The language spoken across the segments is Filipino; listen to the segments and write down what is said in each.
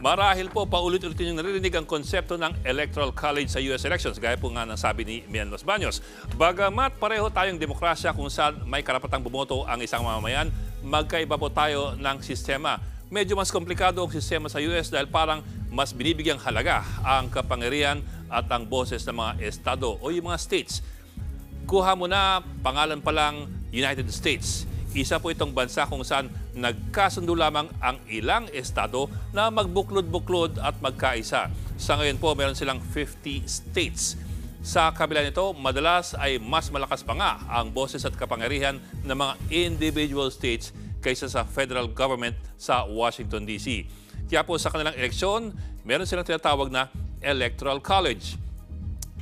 Marahil po, paulit-ulitin yung naririnig ang konsepto ng Electoral College sa US elections, gaya po nga ng sabi ni Mian Los Baños. Bagamat pareho tayong demokrasya kung saan may karapatang bumoto ang isang mamamayan, magkaiba po tayo ng sistema. Medyo mas komplikado ang sistema sa US dahil parang mas binibigyang halaga ang kapangyarihan at ang boses ng mga estado o yung mga states. Kuha mo na, pangalan pa lang United States. Isa po itong bansa kung saan nagkasundo lamang ang ilang estado na magbuklod-buklod at magkaisa. Sa ngayon po, meron silang 50 states. Sa kabila nito, madalas ay mas malakas pa nga ang boses at kapangyarihan ng mga individual states kaysa sa federal government sa Washington, D.C. Kaya po sa kanilang eleksyon, meron silang tinatawag na Electoral College.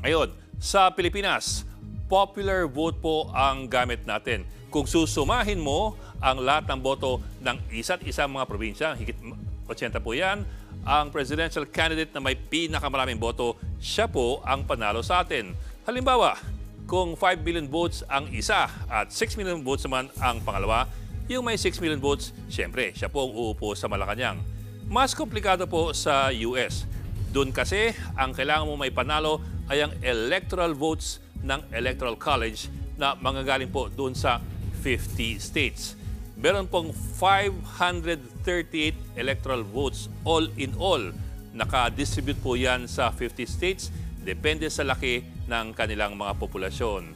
Ngayon, sa Pilipinas, popular vote po ang gamit natin. Kung susumahin mo ang lahat ng boto ng isa't isang mga probinsya, higit 80 po yan, ang presidential candidate na may pinakamaraming boto, siya po ang panalo sa atin. Halimbawa, kung 5 million votes ang isa at 6 million votes naman ang pangalawa, yung may 6 million votes, siyempre, siya po ang uupo sa Malacanang. Mas komplikado po sa US. Doon kasi, ang kailangan mo may panalo ay ang electoral votes ng Electoral College na manggagaling po doon sa 50 states. Meron pong 538 electoral votes all in all. Naka-distribute po yan sa 50 states. Depende sa laki ng kanilang mga populasyon.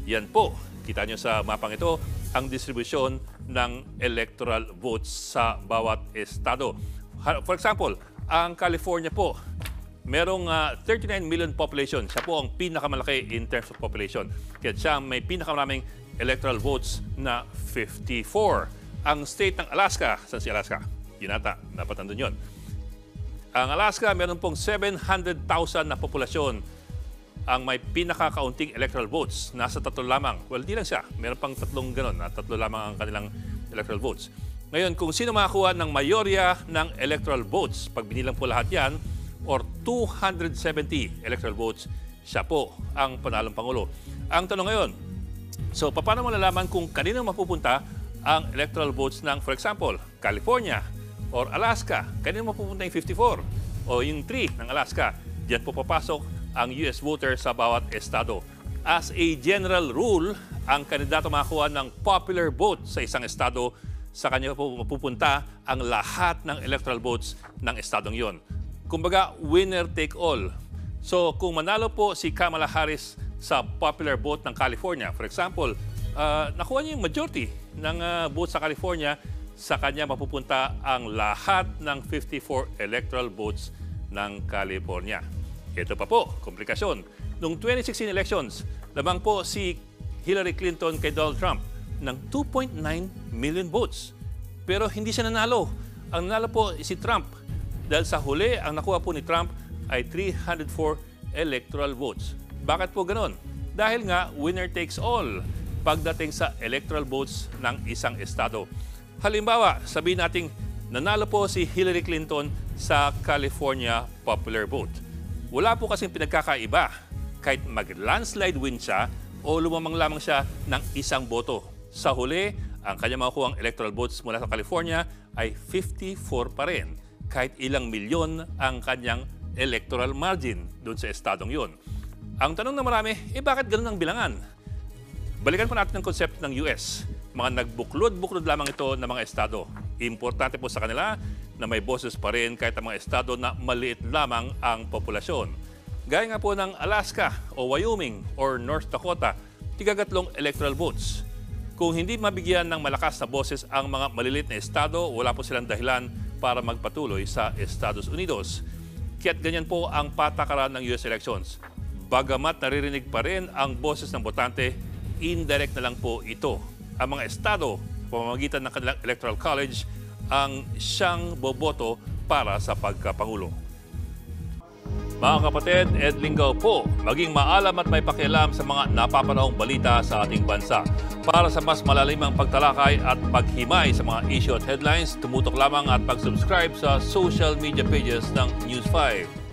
Yan po, kita nyo sa mapang ito, ang distribusyon ng electoral votes sa bawat estado. For example, ang California po, merong 39 million population. Siya po ang pinakamalaki in terms of population. Kaya siya may pinakamaraming electoral votes na 54. Ang state ng Alaska, saan si Alaska? Yun ata, dapat nandun yun. Ang Alaska, meron pong 700,000 na populasyon. Ang may pinakakaunting electoral votes, nasa 3 lamang. Well, di lang siya. Meron pang 3 ganon, 3 lamang ang kanilang electoral votes. Ngayon, kung sino makakuha ng mayorya ng electoral votes, pag binilang po lahat yan, or 270 electoral votes, siya po ang panalong Pangulo. Ang tanong ngayon, so paano mo nalaman kung kanino mapupunta ang electoral votes ng, for example, California or Alaska? Kanino mapupunta yung 54 o yung 3 ng Alaska? Diyan po papasok ang US voter sa bawat estado. As a general rule, ang kandidato makakuha ng popular vote sa isang estado, sa kanya po mapupunta ang lahat ng electoral votes ng estadong yon. Kumbaga, winner take all. So, kung manalo po si Kamala Harris sa popular vote ng California, for example, nakuha niya yung majority ng votes sa California, sa kanya mapupunta ang lahat ng 54 electoral votes ng California. Ito pa po, komplikasyon. Noong 2016 elections, lamang po si Hillary Clinton kay Donald Trump ng 2.9 million votes. Pero hindi siya nanalo. Ang nanalo po si Trump. Dahil sa huli, ang nakuha po ni Trump ay 304 electoral votes. Bakit po ganon? Dahil nga, winner takes all pagdating sa electoral votes ng isang estado. Halimbawa, sabihin nating nanalo po si Hillary Clinton sa California popular vote. Wala po kasing pinagkakaiba kahit mag-landslide win siya o lumamang lamang siya ng isang boto. Sa huli, ang kanya makukuhang electoral votes mula sa California ay 54 pa rin, kahit ilang milyon ang kanyang electoral margin doon sa estadong yun. Ang tanong na marami, bakit ganun ang bilangan? Balikan po natin ang concept ng US. Mga nagbuklod-buklod lamang ito ng mga estado. Importante po sa kanila na may boses pa rin kahit ang mga estado na maliit lamang ang populasyon. Gaya nga po ng Alaska o Wyoming or North Dakota, 3 electoral votes. Kung hindi mabigyan ng malakas na boses ang mga maliliit na estado, wala po silang dahilan para magpatuloy sa Estados Unidos. Kaya't ganyan po ang patakaran ng US elections. Bagamat naririnig pa rin ang boses ng botante, indirect na lang po ito. Ang mga estado, pamamagitan ng kanilang Electoral College, ang siyang boboto para sa pagkapangulo. Mga kapatid, Ed Lingaw po, maging maalam at may pakialam sa mga napapanahong balita sa ating bansa. Para sa mas malalimang pagtalakay at paghimay sa mga issue at headlines, tumutok lamang at pag-subscribe sa social media pages ng News 5.